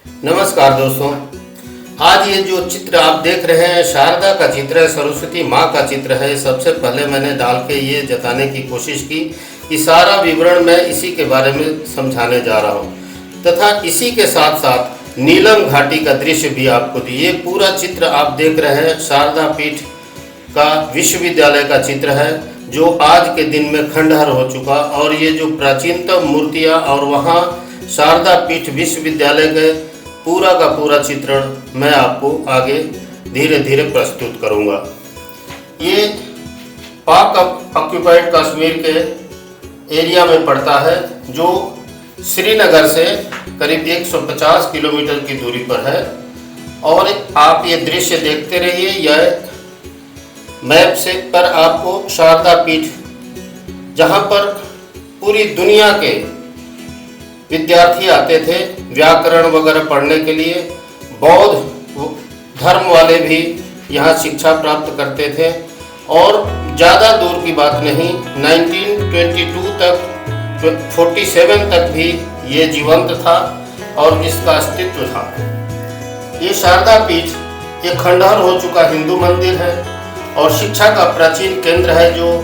नमस्कार दोस्तों। आज ये जो चित्र आप देख रहे हैं शारदा का चित्र है, सरस्वती माँ का चित्र है। सबसे पहले मैंने डाल के ये जताने की कोशिश की कि सारा विवरण मैं इसी के बारे में समझाने जा रहा हूँ तथा इसी के साथ साथ नीलम घाटी का दृश्य भी आपको दिए। ये पूरा चित्र आप देख रहे हैं शारदा पीठ का विश्वविद्यालय का चित्र है जो आज के दिन में खंडहर हो चुका, और ये जो प्राचीनतम मूर्तियाँ और वहाँ शारदा पीठ विश्वविद्यालय के पूरा का पूरा चित्रण मैं आपको आगे धीरे धीरे प्रस्तुत करूंगा। ये पाक ऑक्यूपाइड कश्मीर के एरिया में पड़ता है जो श्रीनगर से करीब 150 किलोमीटर की दूरी पर है। और आप ये दृश्य देखते रहिए। यह मैप से पर आपको शारदा पीठ, जहाँ पर पूरी दुनिया के विद्यार्थी आते थे व्याकरण वगैरह पढ़ने के लिए, बौद्ध धर्म वाले भी यहाँ शिक्षा प्राप्त करते थे। और ज़्यादा दूर की बात नहीं, 1922 तक 47 तक भी ये जीवंत था और इसका अस्तित्व था। ये शारदा पीठ एक खंडहर हो चुका हिंदू मंदिर है और शिक्षा का प्राचीन केंद्र है जो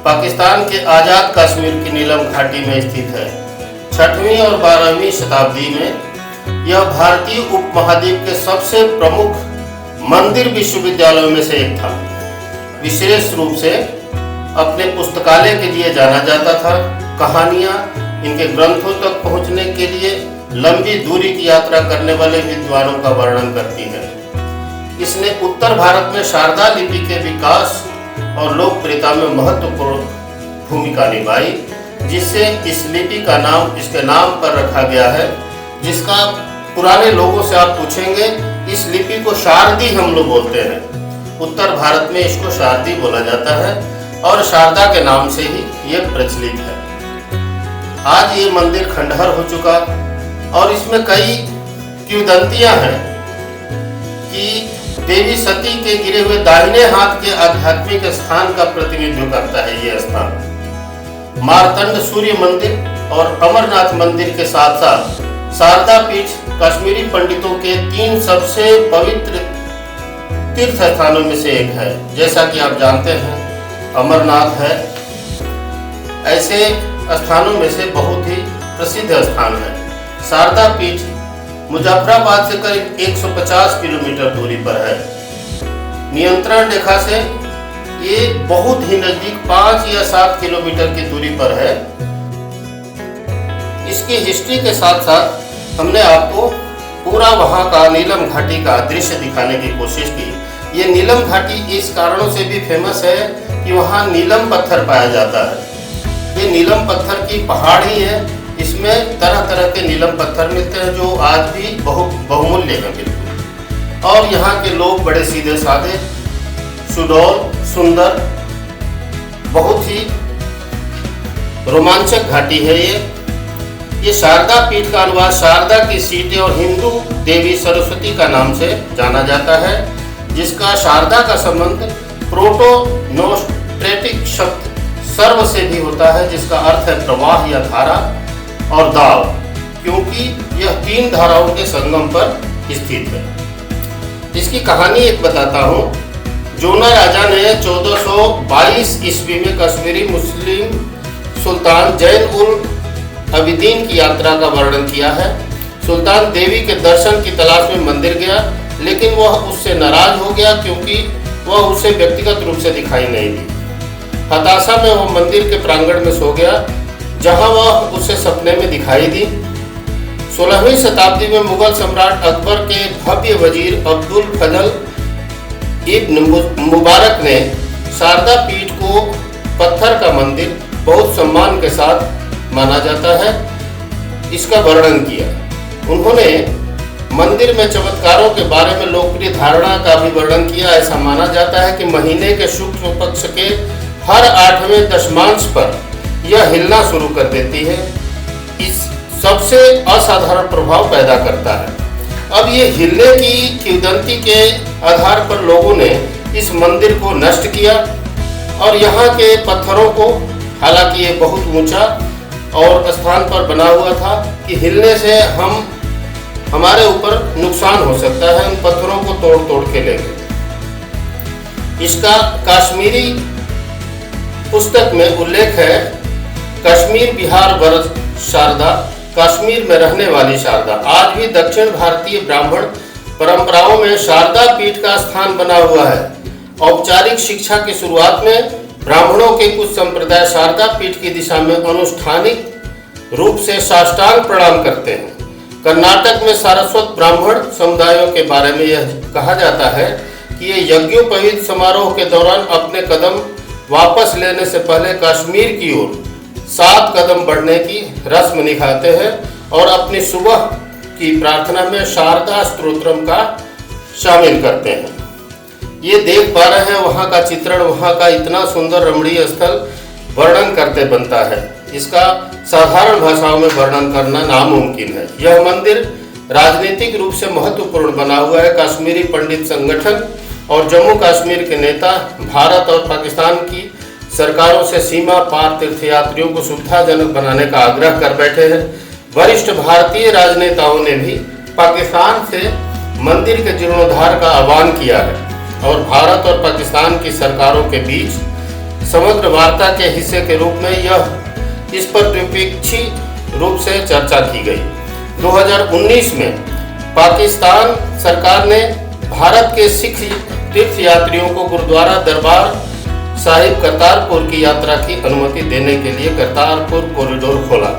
पाकिस्तान के आज़ाद कश्मीर की नीलम घाटी में स्थित है। 6वीं और 12वीं शताब्दी में यह भारतीय उपमहाद्वीप के सबसे प्रमुख मंदिर विश्वविद्यालयों में से एक था। विशेष रूप से अपने पुस्तकालय के लिए जाना जाता था। कहानियाँ इनके ग्रंथों तक पहुँचने के लिए लंबी दूरी की यात्रा करने वाले विद्वानों का वर्णन करती है। इसने उत्तर भारत में शारदा लिपि के विकास और लोकप्रियता में महत्वपूर्ण भूमिका निभाई, जिससे इस लिपि का नाम इसके नाम पर रखा गया है। जिसका पुराने लोगों से आप पूछेंगे, इस लिपि को शारदी हम लोग बोलते हैं। उत्तर भारत में इसको शारदी बोला जाता है और शारदा के नाम से ही ये प्रचलित है। आज ये मंदिर खंडहर हो चुका और इसमें कई किंवदंतियां हैं कि देवी सती के गिरे हुए दाहिने हाथ के आध्यात्मिक स्थान का प्रतिनिधित्व करता है ये स्थान। मार्तंड सूर्य मंदिर और अमरनाथ मंदिर के साथ साथ शारदा पीठ कश्मीरी पंडितों के 3 सबसे पवित्र तीर्थ स्थानों में से एक है। जैसा कि आप जानते हैं अमरनाथ है, ऐसे स्थानों में से बहुत ही प्रसिद्ध स्थान है। शारदा पीठ मुजफ्फराबाद से करीब 150 किलोमीटर दूरी पर है। नियंत्रण रेखा से ये बहुत ही नजदीक 5 या 7 किलोमीटर की दूरी पर है। इसकी हिस्ट्री के साथ साथ हमने आपको पूरा वहाँ का नीलम घाटी का दृश्य दिखाने की कोशिश की। ये नीलम घाटी इस कारणों से भी फेमस है कि वहाँ नीलम पत्थर पाया जाता है। ये नीलम पत्थर की पहाड़ ही है। इसमें तरह तरह के नीलम पत्थर मिलते हैं जो आज भी बहुत बहुमूल्य है बिल्कुल। और यहाँ के लोग बड़े सीधे साधे, सुडौल, सुंदर, बहुत ही रोमांचक घाटी है ये शारदा पीठ का अनुवाद शारदा की सीटें और हिंदू देवी सरस्वती का नाम से जाना जाता है, जिसका शारदा का संबंध प्रोटो नोस्ट्रेटिक शब्द सर्व से भी होता है, जिसका अर्थ है प्रवाह या धारा, और दाव, क्योंकि यह 3 धाराओं के संगम पर स्थित है। इसकी कहानी एक बताता हूँ। जोना राजा ने 1422 ईस्वी में कश्मीरी मुस्लिम सुल्तान जैन उल अबिदीन की यात्रा का वर्णन किया है। सुल्तान देवी के दर्शन की तलाश में मंदिर गया, लेकिन वह उससे नाराज हो गया क्योंकि वह उसे व्यक्तिगत रूप से दिखाई नहीं दी। हताशा में वह मंदिर के प्रांगण में सो गया, जहां वह उसे सपने में दिखाई दी। 16वीं शताब्दी में मुगल सम्राट अकबर के भव्य वजीर अब्दुल फजल इब्न मुबारक ने शारदा पीठ को पत्थर का मंदिर बहुत सम्मान के साथ माना जाता है इसका वर्णन किया। उन्होंने मंदिर में चमत्कारों के बारे में लोकप्रिय धारणा का भी वर्णन किया। ऐसा माना जाता है कि महीने के शुक्ल पक्ष के हर 8वें दशमांश पर यह हिलना शुरू कर देती है। इस सबसे असाधारण प्रभाव पैदा करता है। अब ये हिलने की किंवदंती के आधार पर लोगों ने इस मंदिर को नष्ट किया और यहाँ के पत्थरों को, हालांकि ये बहुत ऊंचा और स्थान पर बना हुआ था कि हिलने से हम हमारे ऊपर नुकसान हो सकता है। उन पत्थरों को तोड़ तोड़ के ले गए। इसका कश्मीरी पुस्तक में उल्लेख है, कश्मीर बिहार वर्ष शारदा, कश्मीर में रहने वाली शारदा। आज भी दक्षिण भारतीय ब्राह्मण परंपराओं में शारदा पीठ का स्थान बना हुआ है। औपचारिक शिक्षा की शुरुआत में ब्राह्मणों के कुछ संप्रदाय शारदा पीठ की दिशा में अनुष्ठानिक रूप से साष्टांग प्रणाम करते हैं। कर्नाटक में सारस्वत ब्राह्मण समुदायों के बारे में यह कहा जाता है कि ये यज्ञोपवीत समारोह के दौरान अपने कदम वापस लेने से पहले कश्मीर की ओर 7 कदम बढ़ने की रस्म निभाते हैं और अपनी सुबह की प्रार्थना में शारदा स्तोत्रम का शामिल करते हैं। ये देख पा रहे हैं वहाँ का चित्रण, वहाँ का इतना सुंदर रमणीय स्थल वर्णन करते बनता है। इसका साधारण भाषाओं में वर्णन करना नामुमकिन है। यह मंदिर राजनीतिक रूप से महत्वपूर्ण बना हुआ है। कश्मीरी पंडित संगठन और जम्मू कश्मीर के नेता भारत और पाकिस्तान की सरकारों से सीमा पार तीर्थयात्रियों को सुविधाजनक बनाने का आग्रह कर बैठे हैं। वरिष्ठ भारतीय राजनेताओं ने भी पाकिस्तान से मंदिर के जीर्णोद्धार का आह्वान किया है और भारत और पाकिस्तान की सरकारों के बीच समग्र वार्ता के हिस्से के रूप में इस पर द्विपक्षीय रूप से चर्चा की गई। 2019 में पाकिस्तान सरकार ने भारत के सिख तीर्थयात्रियों को गुरुद्वारा दरबार साहिब करतारपुर की यात्रा की अनुमति देने के लिए करतारपुर कॉरिडोर खोला।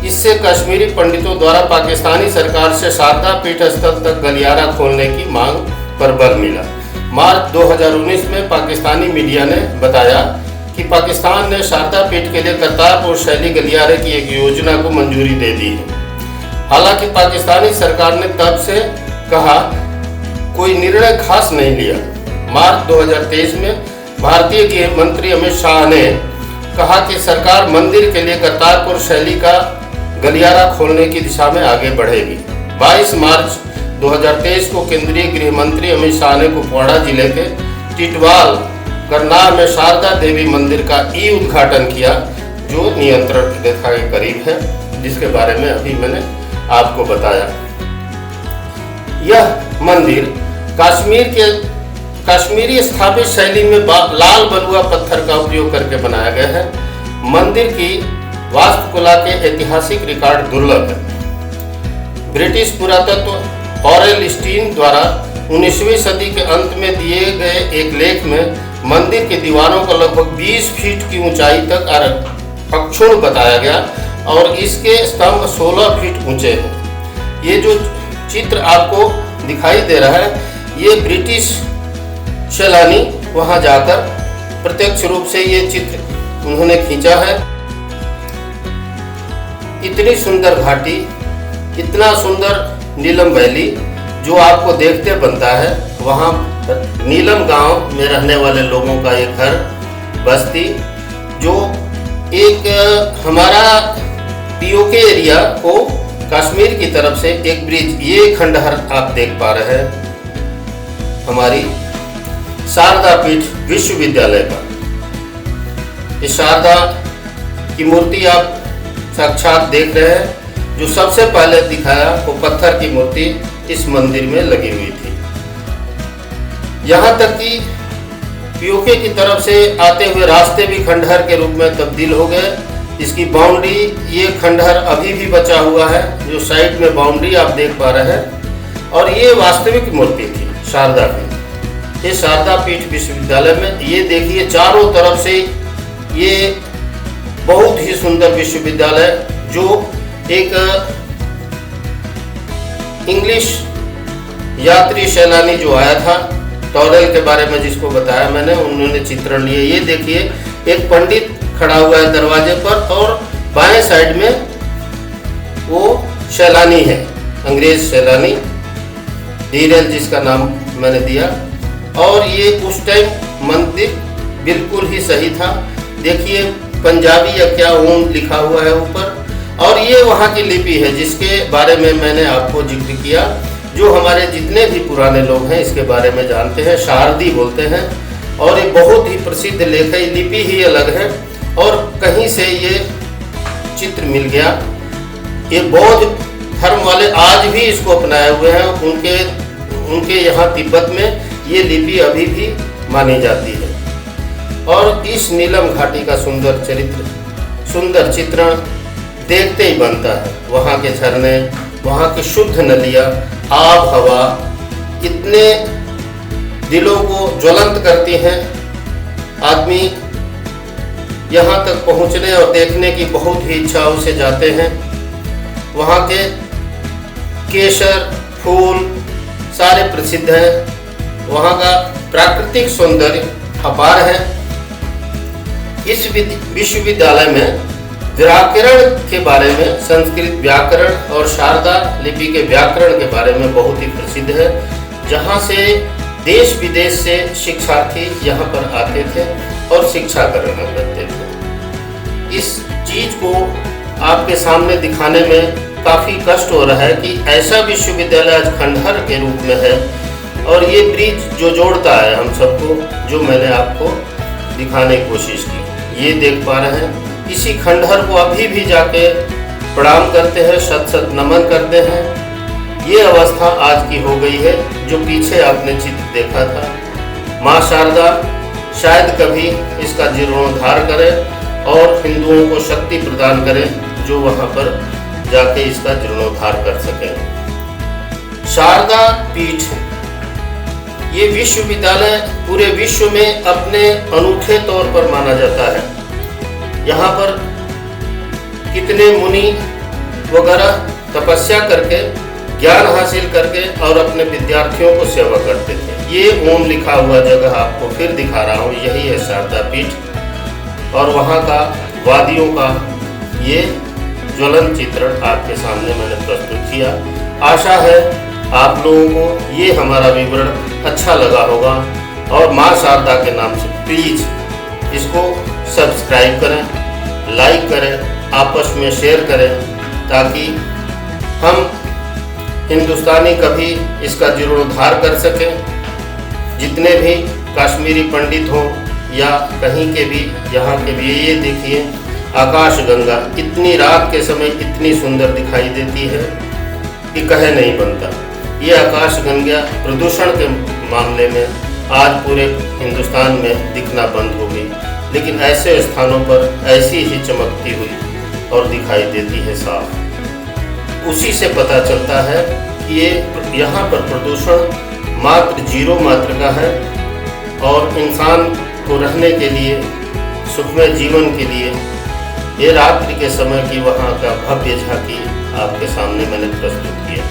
इससे कश्मीरी पंडितों द्वारा पाकिस्तानी सरकार से शारदा पीठ स्थल तक गलियारा खोलने की मांग पर बल मिला। मार्च 2019 में पाकिस्तानी मीडिया ने बताया कि पाकिस्तान ने शारदा पीठ के लिए करतारपुर शैली गलियारे की एक योजना को मंजूरी दे दी है। हालांकि पाकिस्तानी सरकार ने तब से कहा कोई निर्णय खास नहीं लिया। मार्च 2023 में भारतीय गृह मंत्री अमित शाह ने कहा कि सरकार मंदिर के लिए करतारपुर शैली का गलियारा खोलने की दिशा में आगे बढ़ेगी। 22 मार्च 2023 को केंद्रीय गृह मंत्री अमित शाह ने कुपवाड़ा जिले के टिटवाल करनाल में शारदा देवी मंदिर का उद्घाटन किया, जो नियंत्रण रेखा के करीब है, जिसके बारे में अभी मैंने आपको बताया। यह मंदिर कश्मीरी स्थापित शैली में लाल बलुआ पत्थर का उपयोग करके बनाया गया है। मंदिर की वास्तुकला के ऐतिहासिक रिकॉर्ड दुर्लभ है। ब्रिटिश पुरातत्व ऑरेल स्टीन द्वारा 19वीं सदी के अंत में दिए गए एक लेख में मंदिर की दीवारों को लगभग 20 फीट की ऊंचाई तक अक्षुण्ण बताया गया और इसके स्तंभ 16 फीट ऊंचे हैं। ये जो चित्र आपको दिखाई दे रहा है, ये ब्रिटिश सैलानी वहां जाकर प्रत्यक्ष रूप से ये चित्र उन्होंने खींचा है। इतनी सुंदर घाटी, इतना सुंदर नीलम वैली जो आपको देखते बनता है। वहाँ नीलम गांव में रहने वाले लोगों का एक घर बस्ती, जो एक हमारा पीओके एरिया को कश्मीर की तरफ से एक ब्रिज, ये खंडहर आप देख पा रहे हैं हमारी शारदा पीठ विश्वविद्यालय का। इस शारदा की मूर्ति आप साक्षात देख रहे हैं। जो सबसे पहले दिखाया वो पत्थर की मूर्ति इस मंदिर में लगी हुई थी। यहाँ तक कि पीओके की तरफ से आते हुए रास्ते भी खंडहर के रूप में तब्दील हो गए। इसकी बाउंड्री, ये खंडहर अभी भी बचा हुआ है, जो साइड में बाउंड्री आप देख पा रहे हैं। और ये वास्तविक मूर्ति थी शारदा की। ये शारदा पीठ विश्वविद्यालय में ये देखिए चारों तरफ से ये बहुत ही सुंदर विश्वविद्यालय, जो एक इंग्लिश यात्री सैलानी जो आया था, टॉरेल के बारे में जिसको बताया मैंने, उन्होंने चित्रण लिए। ये देखिए एक पंडित खड़ा हुआ है दरवाजे पर और बाएं साइड में वो सैलानी है, अंग्रेज सैलानी, डीरेल जिसका नाम मैंने दिया। और ये उस टाइम मंदिर बिल्कुल ही सही था। देखिए पंजाबी या क्या ओम लिखा हुआ है ऊपर। और ये वहाँ की लिपि है जिसके बारे में मैंने आपको जिक्र किया। जो हमारे जितने भी पुराने लोग हैं इसके बारे में जानते हैं, शारदी बोलते हैं। और ये बहुत ही प्रसिद्ध लेख है, लिपि ही अलग है और कहीं से ये चित्र मिल गया। ये बौद्ध धर्म वाले आज भी इसको अपनाए हुए हैं। उनके यहाँ तिब्बत में ये लिपि अभी भी मानी जाती है। और इस नीलम घाटी का सुंदर चित्रण देखते ही बनता है। वहाँ के झरने, वहाँ की शुद्ध नदियाँ, आब हवा इतने दिलों को ज्वलंत करती हैं। आदमी यहाँ तक पहुँचने और देखने की बहुत ही इच्छाओं से जाते हैं। वहाँ के केसर फूल सारे प्रसिद्ध हैं। वहाँ का प्राकृतिक सौंदर्य अपार है। इस विश्वविद्यालय में व्याकरण के बारे में, संस्कृत व्याकरण और शारदा लिपि के व्याकरण के बारे में बहुत ही प्रसिद्ध है, जहाँ से देश विदेश से शिक्षार्थी यहाँ पर आते थे और शिक्षा ग्रहण करते थे। इस चीज को आपके सामने दिखाने में काफ़ी कष्ट हो रहा है कि ऐसा विश्वविद्यालय आज खंडहर के रूप में है। और ये ब्रिज जो जोड़ता है हम सबको, जो मैंने आपको दिखाने की कोशिश की, ये देख पा रहे हैं। इसी खंडहर को अभी भी जाके प्रणाम करते हैं, शत नमन करते हैं। ये अवस्था आज की हो गई है। जो पीछे आपने चित्र देखा था, माँ शारदा शायद कभी इसका जीर्णोद्धार करे और हिंदुओं को शक्ति प्रदान करे, जो वहाँ पर जाके इसका जीर्णोद्धार कर सके। शारदा पीठ, ये विश्वविद्यालय पूरे विश्व में अपने अनूठे तौर पर माना जाता है। यहाँ पर कितने मुनि वगैरह तपस्या करके, ज्ञान हासिल करके और अपने विद्यार्थियों को सेवा करते थे। ये ओम लिखा हुआ जगह आपको फिर दिखा रहा हूँ, यही है शारदा पीठ। और वहाँ का वादियों का ये ज्वलन चित्रण आपके सामने मैंने प्रस्तुत किया। आशा है आप लोगों को ये हमारा विवरण अच्छा लगा होगा। और माँ शारदा के नाम से प्लीज़ इसको सब्सक्राइब करें, लाइक करें, आपस में शेयर करें, ताकि हम हिंदुस्तानी कभी इसका जीर्णोद्धार कर सकें। जितने भी कश्मीरी पंडित हों या कहीं के भी, यहाँ के भी, ये देखिए आकाश गंगा इतनी रात के समय इतनी सुंदर दिखाई देती है कि कहे नहीं बनता। ये आकाश गंगा प्रदूषण के मामले में आज पूरे हिंदुस्तान में दिखना बंद हो गई, लेकिन ऐसे स्थानों पर ऐसी ही चमकती हुई और दिखाई देती है साफ। उसी से पता चलता है कि ये यहाँ पर प्रदूषण मात्र 0 मात्रा का है और इंसान को रहने के लिए, सुखमय जीवन के लिए ये रात्रि के समय की वहाँ का भव्य झांकी आपके सामने मैंने प्रस्तुत किया।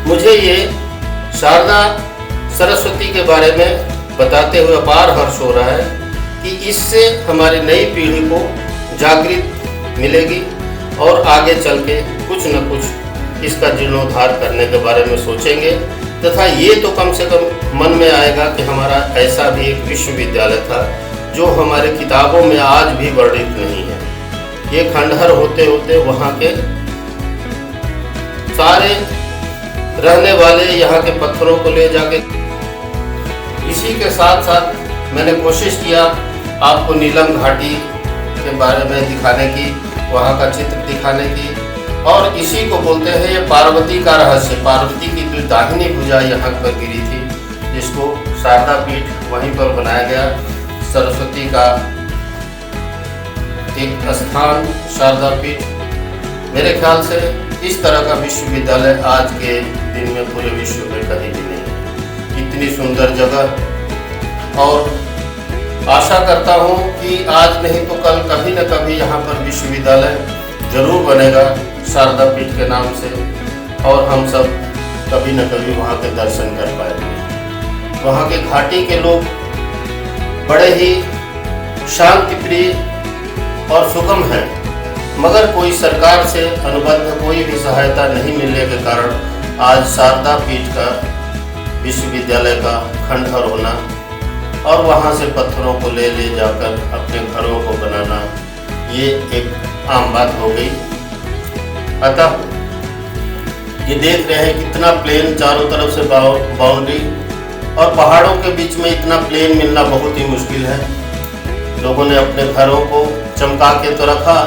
मुझे ये शारदा सरस्वती के बारे में बताते हुए अपार हर्ष हो रहा है कि इससे हमारी नई पीढ़ी को जागृत मिलेगी और आगे चल के कुछ न कुछ इसका जीर्णोद्धार करने के बारे में सोचेंगे। तथा ये तो कम से कम मन में आएगा कि हमारा ऐसा भी एक विश्वविद्यालय था जो हमारे किताबों में आज भी वर्णित नहीं है। ये खंडहर होते होते वहाँ के सारे रहने वाले यहाँ के पत्थरों को ले जाके, इसी के साथ साथ मैंने कोशिश किया आपको नीलम घाटी के बारे में दिखाने की, वहाँ का चित्र दिखाने की। और इसी को बोलते हैं ये पार्वती का रहस्य। पार्वती की जो दाहिनी भुजा यहाँ पर गिरी थी, जिसको शारदा पीठ वहीं पर बनाया गया। सरस्वती का एक स्थान शारदा पीठ। मेरे ख्याल से इस तरह का विश्वविद्यालय आज के दिन में पूरे विश्व में कहीं भी नहीं है। इतनी सुंदर जगह, और आशा करता हूँ कि आज नहीं तो कल कभी न कभी यहाँ पर विश्वविद्यालय जरूर बनेगा शारदा पीठ के नाम से, और हम सब कभी न कभी वहाँ के दर्शन कर पाएंगे। वहाँ के घाटी के लोग बड़े ही शांति प्रिय और सुगम हैं, मगर कोई सरकार से अनुबंध कोई भी सहायता नहीं मिलने के कारण आज शारदा पीठ का विश्वविद्यालय का खंडहर होना और वहाँ से पत्थरों को ले जाकर अपने घरों को बनाना, ये एक आम बात हो गई। अतः ये देख रहे हैं कितना प्लेन, चारों तरफ से बाउंड्री, और पहाड़ों के बीच में इतना प्लेन मिलना बहुत ही मुश्किल है। लोगों ने अपने घरों को चमका के तो रखा,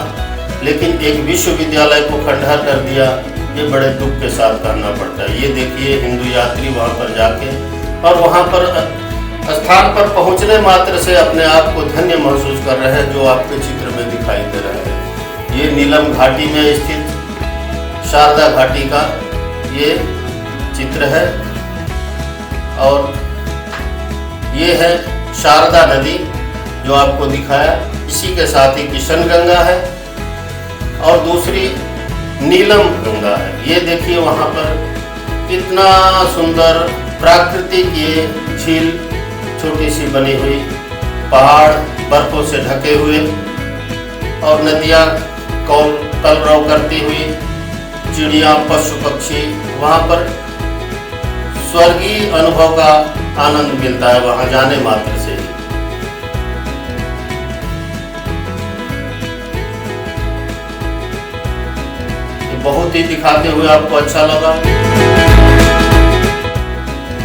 लेकिन एक विश्वविद्यालय को खंडहर कर दिया। ये बड़े दुख के साथ करना पड़ता है। ये देखिए हिंदू यात्री वहाँ पर जाके और वहाँ पर स्थान पर पहुँचने मात्र से अपने आप को धन्य महसूस कर रहे हैं, जो आपके चित्र में दिखाई दे रहा है। ये नीलम घाटी में स्थित शारदा घाटी का ये चित्र है और ये है शारदा नदी जो आपको दिखाया। इसी के साथ ही किशन गंगा है और दूसरी नीलम गंगा है। ये देखिए वहाँ पर कितना सुंदर प्राकृतिक ये झील छोटी सी बनी हुई, पहाड़ बर्फों से ढके हुए और नदियाँ कलरव करती हुई, चिड़िया पशु पक्षी, वहाँ पर स्वर्गीय अनुभव का आनंद मिलता है वहाँ जाने मात्र से ही। बहुत ही दिखाते हुए आपको अच्छा लगा।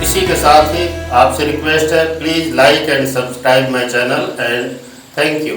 इसी के साथ ही आपसे रिक्वेस्ट है, please like and subscribe my channel and thank you.